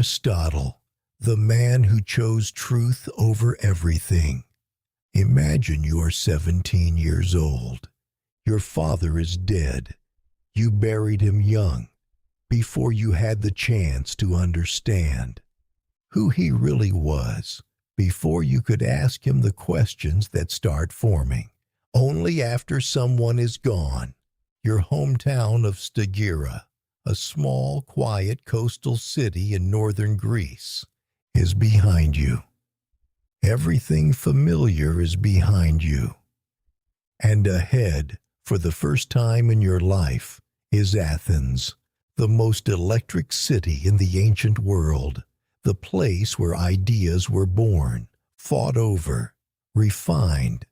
Aristotle, the man who chose truth over everything. Imagine you are 17 years old. Your father is dead. You buried him young, before you had the chance to understand who he really was, before you could ask him the questions that start forming. Only after someone is gone. Your hometown of Stagira, a small, quiet coastal city in northern Greece, is behind you. Everything familiar is behind you. And ahead, for the first time in your life, is Athens, the most electric city in the ancient world, the place where ideas were born, fought over, refined,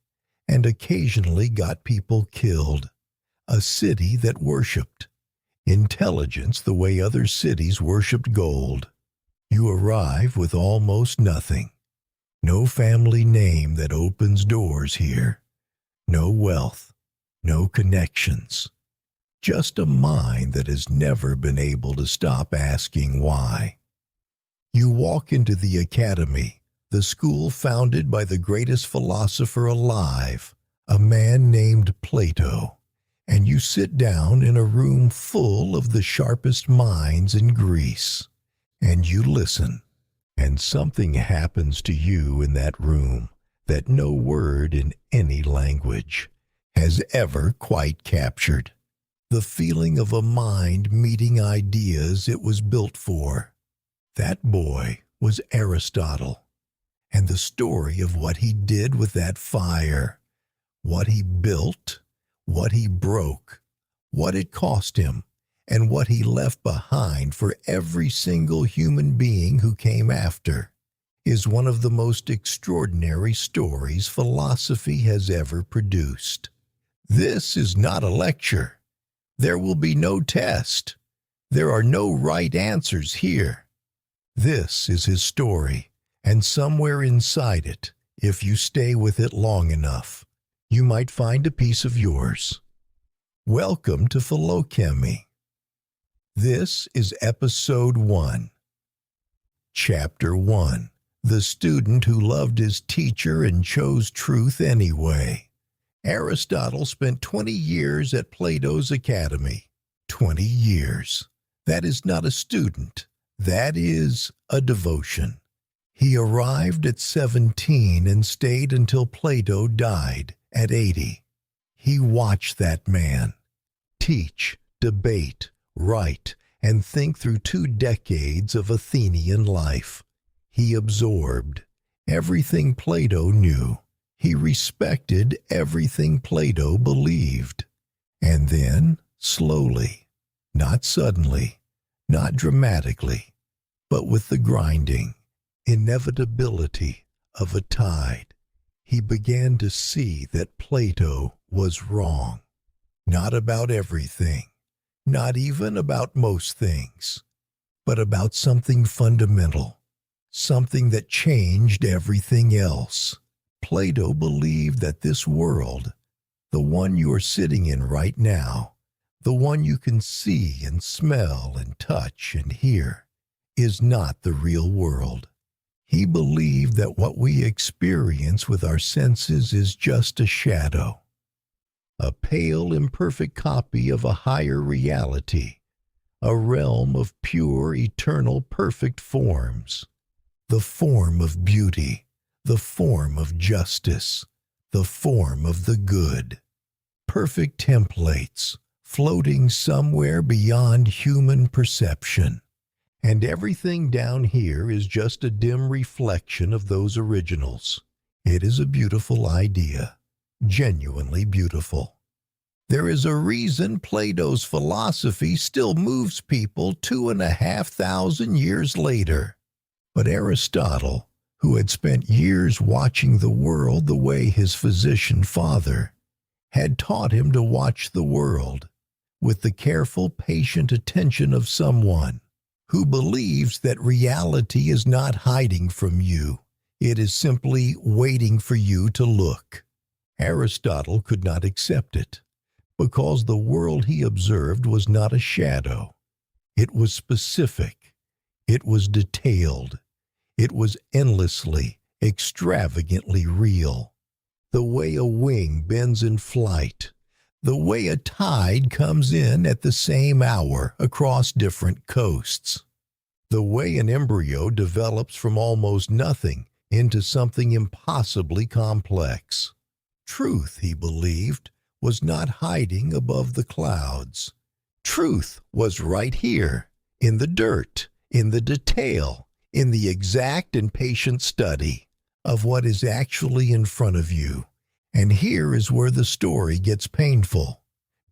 and occasionally got people killed. A city that worshipped intelligence the way other cities worshipped gold. You arrive with almost nothing. No family name that opens doors here. No wealth. No connections. Just a mind that has never been able to stop asking why. You walk into the academy, the school founded by the greatest philosopher alive, a man named Plato, and you sit down in a room full of the sharpest minds in Greece, and you listen. And something happens to you in that room that no word in any language has ever quite captured. The feeling of a mind meeting ideas it was built for. That boy was Aristotle, and the story of what he did with that fire, what he built, what he broke, what it cost him, and what he left behind for every single human being who came after, is one of the most extraordinary stories philosophy has ever produced. This is not a lecture. There will be no test. There are no right answers here. This is his story, and somewhere inside it, if you stay with it long enough, you might find a piece of yours. Welcome to Philochemy. This is Episode 1. Chapter 1. The student who loved his teacher and chose truth anyway. Aristotle spent 20 years at Plato's academy. 20 years. That is not a student. That is a devotion. He arrived at 17 and stayed until Plato died at 80. He watched that man teach, debate, write, and think through 2 decades of Athenian life. He absorbed everything Plato knew. He respected everything Plato believed. And then, slowly, not suddenly, not dramatically, but with the grinding inevitability of a tide, he began to see that Plato was wrong. Not about everything, not even about most things, but about something fundamental, something that changed everything else. Plato believed that this world, the one you are sitting in right now, the one you can see and smell and touch and hear, is not the real world. He believed that what we experience with our senses is just a shadow, a pale, imperfect copy of a higher reality, a realm of pure, eternal, perfect forms, the form of beauty, the form of justice, the form of the good, perfect templates floating somewhere beyond human perception. And everything down here is just a dim reflection of those originals. It is a beautiful idea, genuinely beautiful. There is a reason Plato's philosophy still moves people 2,500 years later. But Aristotle, who had spent years watching the world the way his physician father had taught him to watch the world, with the careful, patient attention of someone who believes that reality is not hiding from you. It is simply waiting for you to look. Aristotle could not accept it, because the world he observed was not a shadow. It was specific. It was detailed. It was endlessly, extravagantly real. The way a wing bends in flight, the way a tide comes in at the same hour across different coasts, the way an embryo develops from almost nothing into something impossibly complex. Truth, he believed, was not hiding above the clouds. Truth was right here, in the dirt, in the detail, in the exact and patient study of what is actually in front of you. And here is where the story gets painful,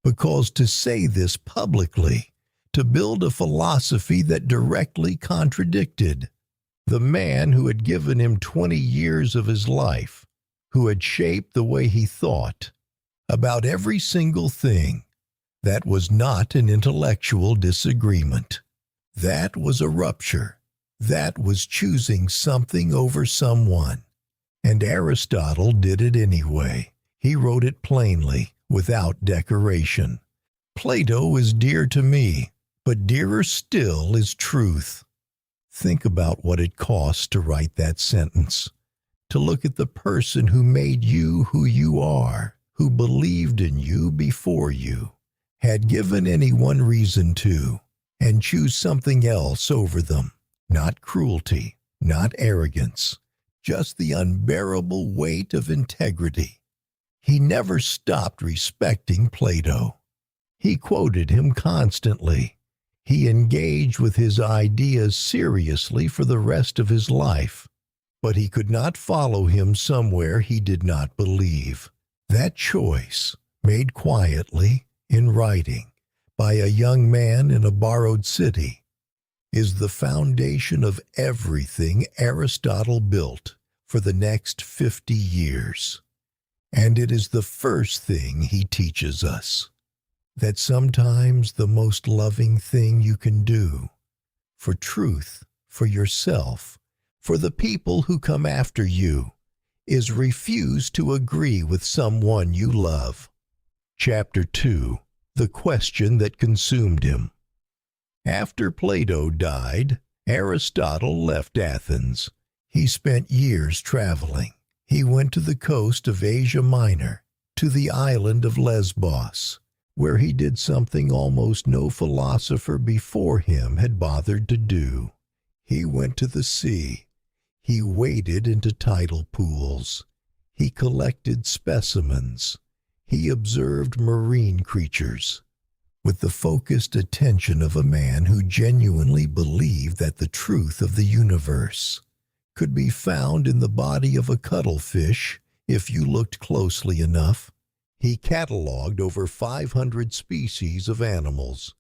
because to say this publicly, to build a philosophy that directly contradicted the man who had given him 20 years of his life, who had shaped the way he thought about every single thing, that was not an intellectual disagreement. That was a rupture. That was choosing something over someone. And Aristotle did it anyway. He wrote it plainly, without decoration. Plato is dear to me, but dearer still is truth. Think about what it costs to write that sentence. To look at the person who made you who you are, who believed in you before you, had given anyone reason to, and choose something else over them. Not cruelty, not arrogance, just the unbearable weight of integrity. He never stopped respecting Plato. He quoted him constantly. He engaged with his ideas seriously for the rest of his life. But he could not follow him somewhere he did not believe. That choice, made quietly, in writing, by a young man in a borrowed city, is the foundation of everything Aristotle built for the next 50 years. And it is the first thing he teaches us, that sometimes the most loving thing you can do, for truth, for yourself, for the people who come after you, is refuse to agree with someone you love. Chapter 2. The question that consumed him. After Plato died, Aristotle left Athens. He spent years traveling. He went to the coast of Asia Minor, to the island of Lesbos, where he did something almost no philosopher before him had bothered to do. He went to the sea. He waded into tidal pools. He collected specimens. He observed marine creatures, with the focused attention of a man who genuinely believed that the truth of the universe could be found in the body of a cuttlefish if you looked closely enough. He cataloged over 500 species of animals.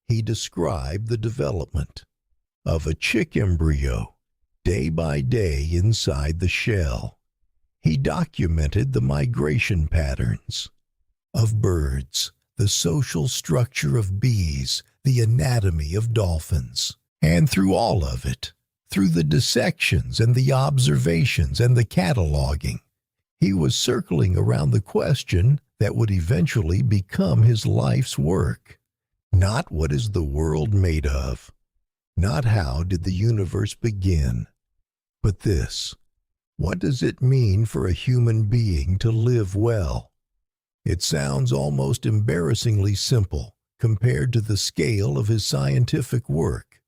He described the development of a chick embryo day by day inside the shell. He documented the migration patterns of birds, the social structure of bees, the anatomy of dolphins. And through all of it, through the dissections and the observations and the cataloging, he was circling around the question that would eventually become his life's work. Not what is the world made of, not how did the universe begin, but this: what does it mean for a human being to live well? It sounds almost embarrassingly simple compared to the scale of his scientific work.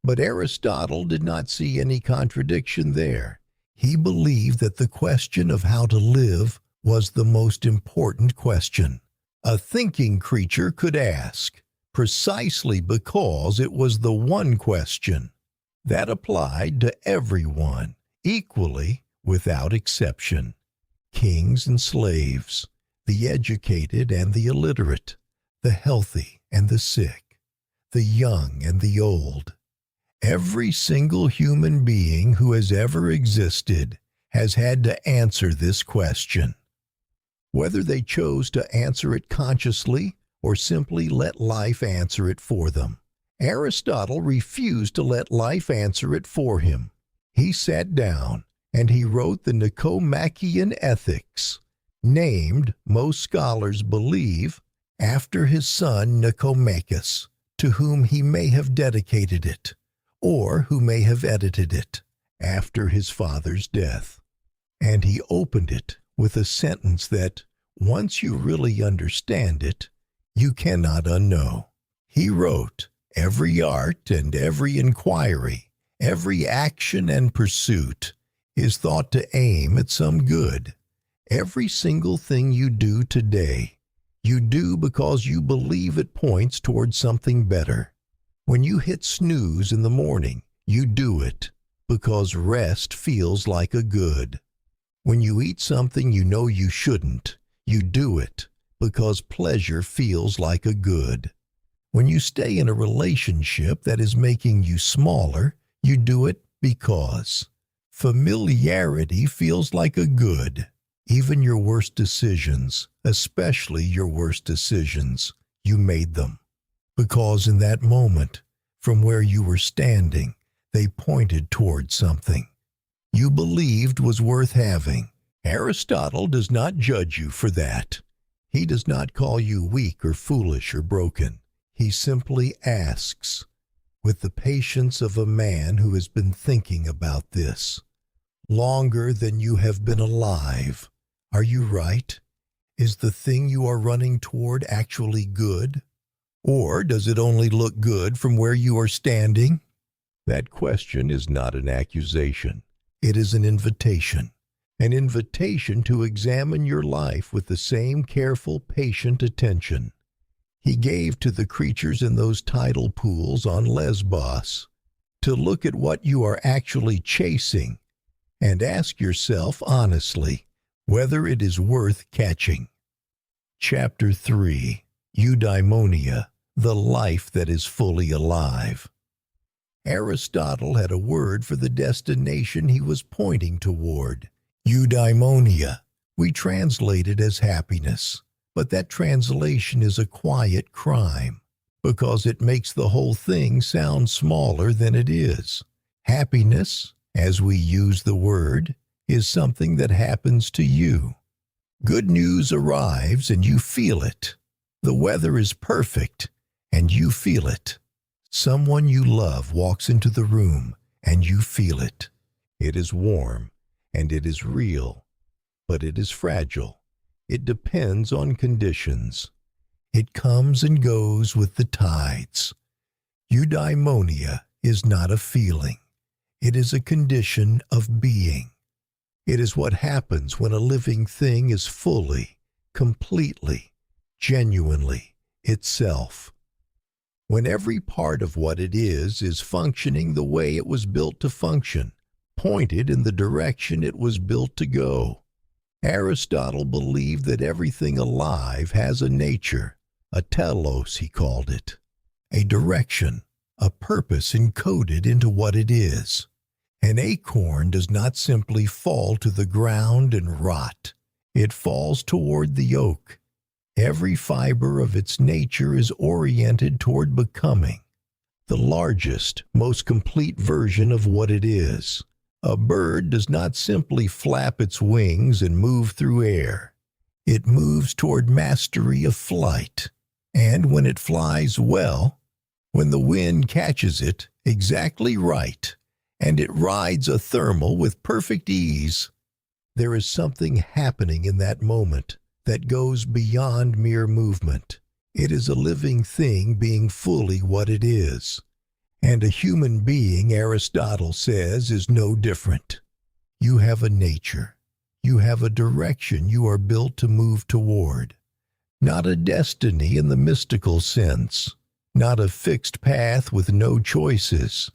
But Aristotle did not see any contradiction there. He believed that the question of how to live was the most important question a thinking creature could ask, precisely because it was the one question that applied to everyone, equally, without exception. Kings and slaves, the educated and the illiterate, the healthy and the sick, the young and the old. Every single human being who has ever existed has had to answer this question. Whether they chose to answer it consciously or simply let life answer it for them. Aristotle refused to let life answer it for him. He sat down and he wrote the Nicomachean Ethics, named, most scholars believe, after his son Nicomachus, to whom he may have dedicated it, or who may have edited it after his father's death. And he opened it with a sentence that, once you really understand it, you cannot unknow. He wrote, "Every art and every inquiry, every action and pursuit is thought to aim at some good. Every single thing you do today, you do because you believe it points towards something better. When you hit snooze in the morning, you do it because rest feels like a good. When you eat something you know you shouldn't, you do it because pleasure feels like a good. When you stay in a relationship that is making you smaller, you do it because familiarity feels like a good. Even your worst decisions, especially your worst decisions, you made them. Because in that moment, from where you were standing, they pointed toward something you believed was worth having. Aristotle does not judge you for that. He does not call you weak or foolish or broken. He simply asks, with the patience of a man who has been thinking about this longer than you have been alive, are you right? Is the thing you are running toward actually good? Or does it only look good from where you are standing? That question is not an accusation. It is an invitation to examine your life with the same careful, patient attention he gave to the creatures in those tidal pools on Lesbos, to look at what you are actually chasing and ask yourself honestly whether it is worth catching. Chapter 3, Eudaimonia, the life that is fully alive. Aristotle had a word for the destination he was pointing toward. Eudaimonia. We translate it as happiness, but that translation is a quiet crime because it makes the whole thing sound smaller than it is. Happiness, as we use the word, is something that happens to you. Good news arrives and you feel it. The weather is perfect and you feel it. Someone you love walks into the room and you feel it. It is warm and it is real, but it is fragile. It depends on conditions. It comes and goes with the tides. Eudaimonia is not a feeling. It is a condition of being. It is what happens when a living thing is fully, completely, genuinely itself. When every part of what it is functioning the way it was built to function, pointed in the direction it was built to go. Aristotle believed that everything alive has a nature, a telos he called it, a direction, a purpose encoded into what it is. An acorn does not simply fall to the ground and rot. It falls toward the oak. Every fiber of its nature is oriented toward becoming the largest, most complete version of what it is. A bird does not simply flap its wings and move through air. It moves toward mastery of flight. And when it flies well, when the wind catches it exactly right, and it rides a thermal with perfect ease, there is something happening in that moment that goes beyond mere movement. It is a living thing being fully what it is. And a human being, Aristotle says, is no different. You have a nature. You have a direction you are built to move toward. Not a destiny in the mystical sense, not a fixed path with no choices,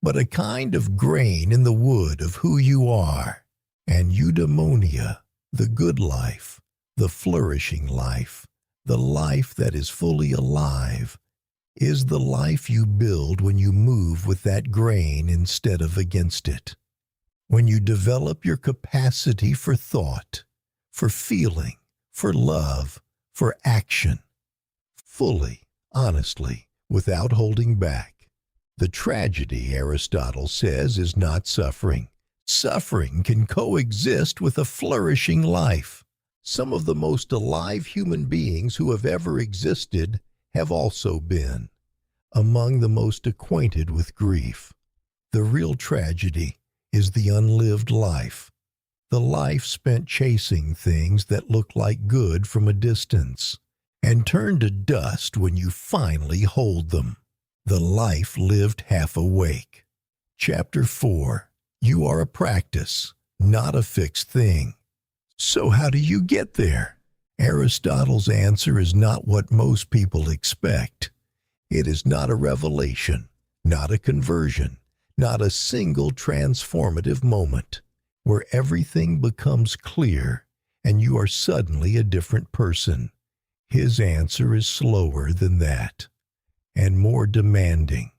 but a kind of grain in the wood of who you are. And eudaimonia, the good life, the flourishing life, the life that is fully alive, is the life you build when you move with that grain instead of against it. When you develop your capacity for thought, for feeling, for love, for action, fully, honestly, without holding back. The tragedy, Aristotle says, is not suffering. Suffering can coexist with a flourishing life. Some of the most alive human beings who have ever existed have also been among the most acquainted with grief. The real tragedy is the unlived life, the life spent chasing things that look like good from a distance and turn to dust when you finally hold them. The life lived half awake. Chapter 4. You are a practice, not a fixed thing. So how do you get there? Aristotle's answer is not what most people expect. It is not a revelation, not a conversion, not a single transformative moment where everything becomes clear and you are suddenly a different person. His answer is slower than that, and more demanding,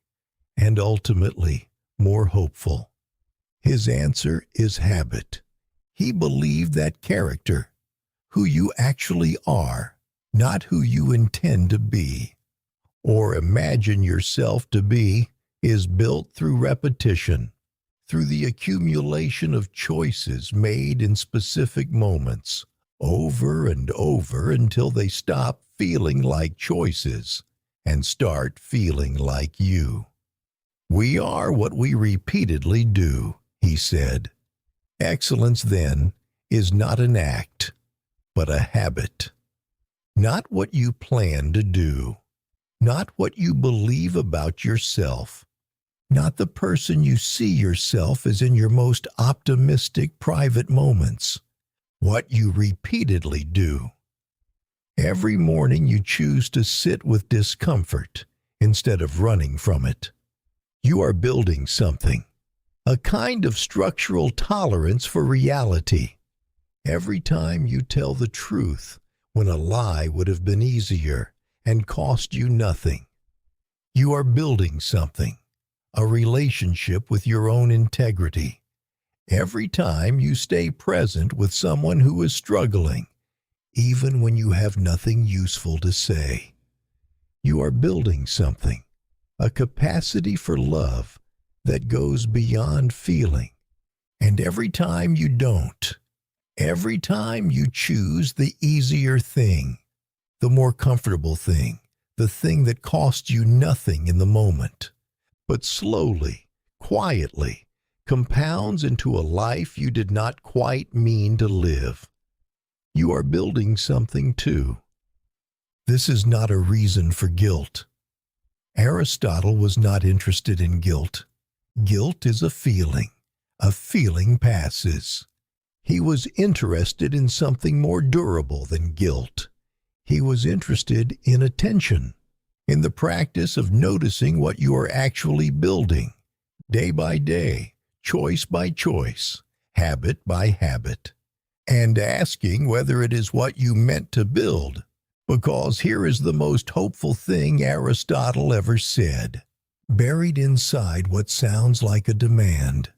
and ultimately more hopeful. His answer is habit. He believed that character, who you actually are, not who you intend to be, or imagine yourself to be, is built through repetition, through the accumulation of choices made in specific moments, over and over until they stop feeling like choices and start feeling like you. We are what we repeatedly do, he said. Excellence, then, is not an act, but a habit. Not what you plan to do, not what you believe about yourself, not the person you see yourself as in your most optimistic private moments. What you repeatedly do. Every morning you choose to sit with discomfort instead of running from it. You are building something, a kind of structural tolerance for reality. Every time you tell the truth when a lie would have been easier and cost you nothing. You are building something, a relationship with your own integrity. Every time you stay present with someone who is struggling, even when you have nothing useful to say. You are building something, a capacity for love that goes beyond feeling. And every time you don't, every time you choose the easier thing, the more comfortable thing, the thing that costs you nothing in the moment, but slowly, quietly, compounds into a life you did not quite mean to live. You are building something too. This is not a reason for guilt. Aristotle was not interested in guilt. Guilt is a feeling. A feeling passes. He was interested in something more durable than guilt. He was interested in attention, in the practice of noticing what you are actually building, day by day, choice by choice, habit by habit, and asking whether it is what you meant to build, because here is the most hopeful thing Aristotle ever said. Buried inside what sounds like a demand,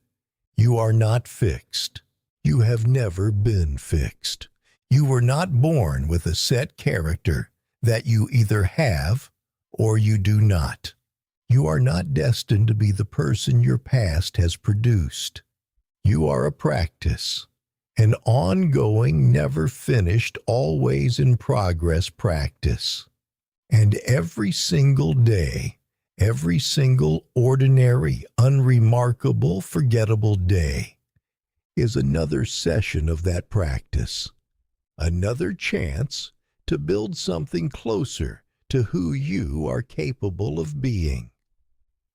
you are not fixed. You have never been fixed. You were not born with a set character that you either have or you do not. You are not destined to be the person your past has produced. You are a practice, an ongoing, never finished, always in progress practice. And every single day, every single ordinary, unremarkable, forgettable day is another session of that practice, another chance to build something closer to who you are capable of being.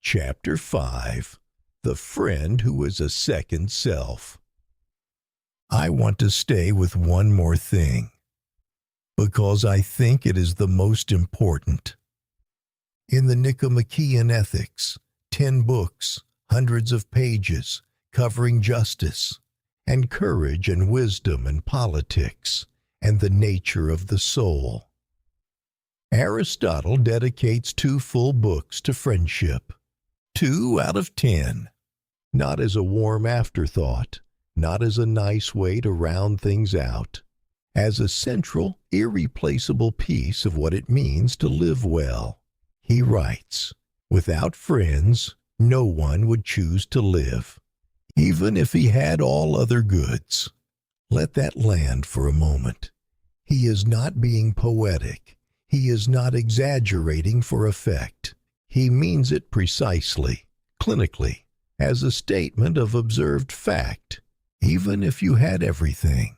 Chapter 5. The Friend Who is a Second Self. I want to stay with one more thing, because I think it is the most important. In the Nicomachean Ethics, 10 books, hundreds of pages, covering justice, and courage and wisdom and politics, and the nature of the soul. Aristotle dedicates 2 full books to friendship. 2 out of 10. Not as a warm afterthought, not as a nice way to round things out, as a central, irreplaceable piece of what it means to live well. He writes, without friends, no one would choose to live, even if he had all other goods. Let that land for a moment. He is not being poetic. He is not exaggerating for effect. He means it precisely, clinically. as a statement of observed fact, even if you had everything.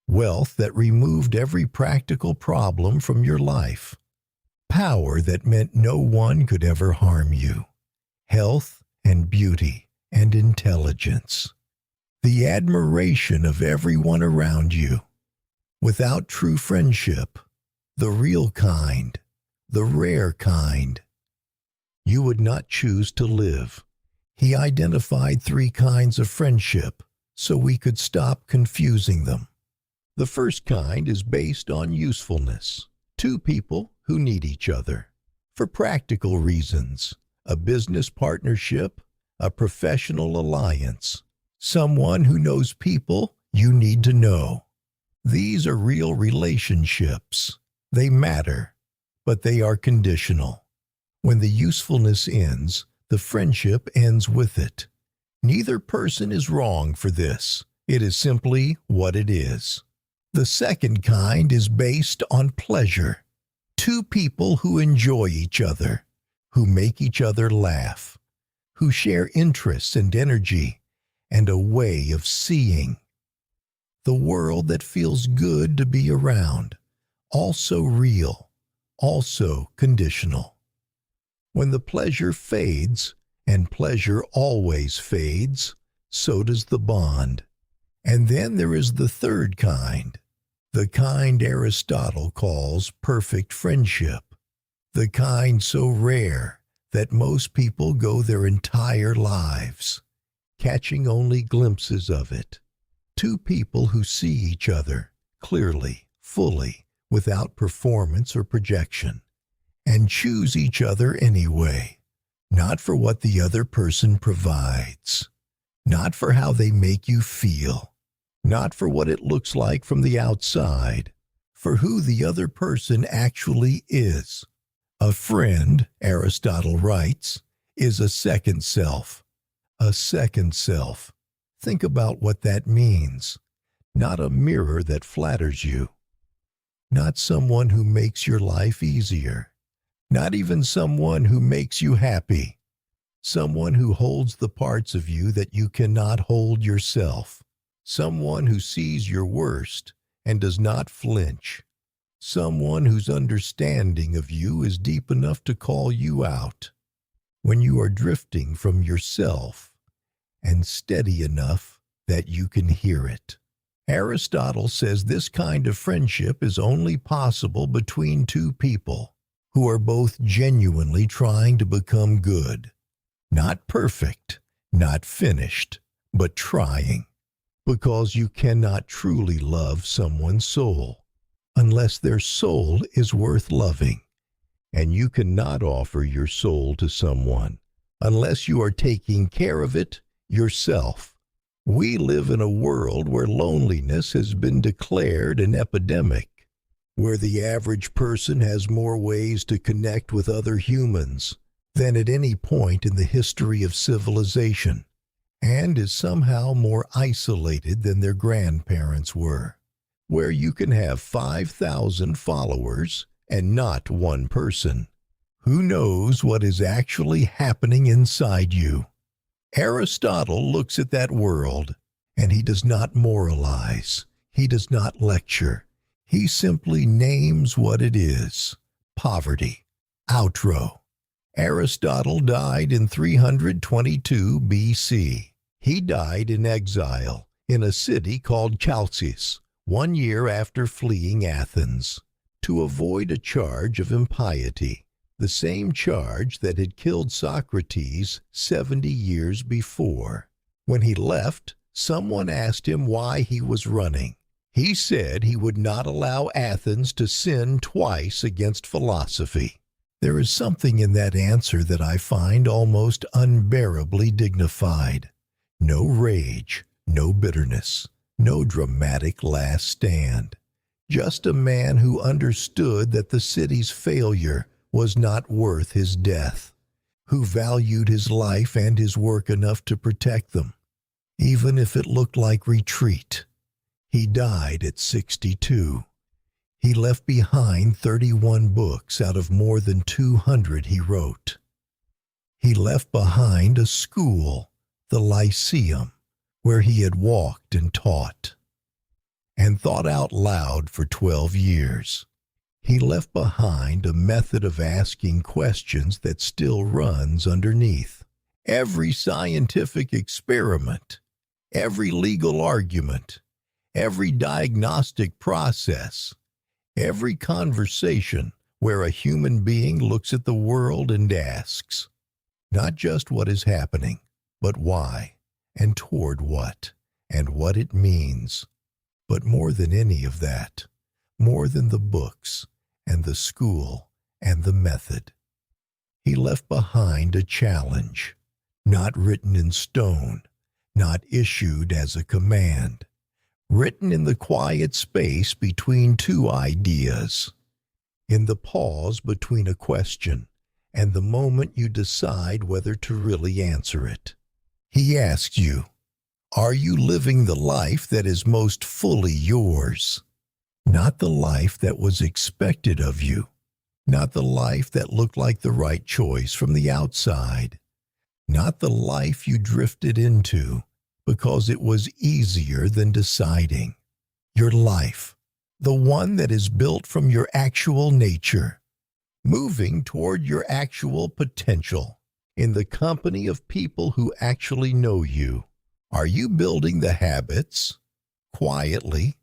Wealth that removed every practical problem from your life. Power that meant no one could ever harm you. Health and beauty and intelligence. The admiration of everyone around you. Without true friendship, the real kind, the rare kind, you would not choose to live. He identified 3 kinds of friendship so we could stop confusing them. The first kind is based on usefulness. 2 people who need each other. For practical reasons, a business partnership, a professional alliance, someone who knows people you need to know. These are real relationships. They matter, but they are conditional. When the usefulness ends, the friendship ends with it. Neither person is wrong for this. It is simply what it is. The second kind is based on pleasure. 2 people who enjoy each other, who make each other laugh, who share interests and energy, and a way of seeing the world that feels good to be around, also real, also conditional. When the pleasure fades, and pleasure always fades, so does the bond. And then there is the third kind, the kind Aristotle calls perfect friendship, the kind so rare that most people go their entire lives, catching only glimpses of it. 2 people who see each other clearly, fully, without performance or projection, and choose each other anyway, not for what the other person provides, not for how they make you feel, not for what it looks like from the outside, for who the other person actually is. A friend, Aristotle writes, is a second self. A second self. Think about what that means. Not a mirror that flatters you. Not someone who makes your life easier. Not even someone who makes you happy. Someone who holds the parts of you that you cannot hold yourself. Someone who sees your worst and does not flinch. Someone whose understanding of you is deep enough to call you out when you are drifting from yourself, and steady enough that you can hear it. Aristotle says this kind of friendship is only possible between 2 people who are both genuinely trying to become good. Not perfect, not finished, but trying. Because you cannot truly love someone's soul unless their soul is worth loving. And you cannot offer your soul to someone unless you are taking care of it yourself. We live in a world where loneliness has been declared an epidemic, where the average person has more ways to connect with other humans than at any point in the history of civilization, and is somehow more isolated than their grandparents were, where you can have 5,000 followers and not one person. Who knows what is actually happening inside you? Aristotle looks at that world, and he does not moralize. He does not lecture. He simply names what it is. Poverty. Outro. Aristotle died in 322 BC. He died in exile in a city called Chalcis, 1 year after fleeing Athens, to avoid a charge of impiety, the same charge that had killed Socrates 70 years before. When he left, someone asked him why he was running. He said he would not allow Athens to sin twice against philosophy. There is something in that answer that I find almost unbearably dignified. No rage, no bitterness, no dramatic last stand. Just a man who understood that the city's failure was not worth his death, who valued his life and his work enough to protect them, even if it looked like retreat. He died at 62. He left behind 31 books out of more than 200 he wrote. He left behind a school, the Lyceum, where he had walked and taught, and thought out loud for 12 years. He left behind a method of asking questions that still runs underneath every scientific experiment, every legal argument, every diagnostic process, every conversation where a human being looks at the world and asks, not just what is happening, but why, and toward what, and what it means. But more than any of that, more than the books, and the school, and the method, he left behind a challenge, not written in stone, not issued as a command, written in the quiet space between two ideas, in the pause between a question and the moment you decide whether to really answer it. He asks you, are you living the life that is most fully yours? Not the life that was expected of you, not the life that looked like the right choice from the outside, not the life you drifted into because it was easier than deciding. Your life, the one that is built from your actual nature, moving toward your actual potential, in the company of people who actually know you. Are you building the habits, quietly,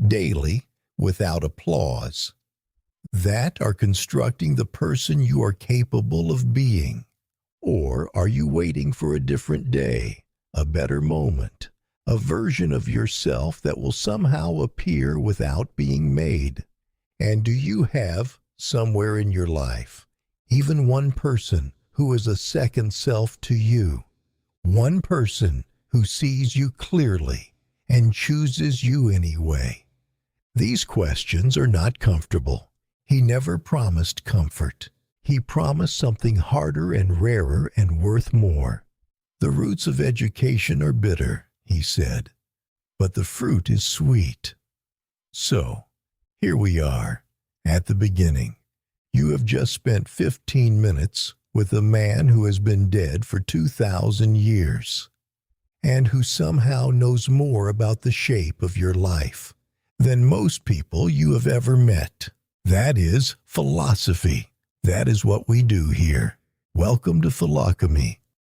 daily, without applause, that are constructing the person you are capable of being? Or are you waiting for a different day, a better moment, a version of yourself that will somehow appear without being made? And do you have, somewhere in your life, even one person who is a second self to you? One person who sees you clearly and chooses you anyway? These questions are not comfortable. He never promised comfort. He promised something harder and rarer and worth more. The roots of education are bitter, he said, but the fruit is sweet. So, here we are, at the beginning. You have just spent 15 minutes with a man who has been dead for 2,000 years, and who somehow knows more about the shape of your life than most people you have ever met. That is philosophy. That is what we do here. Welcome to Philocemy.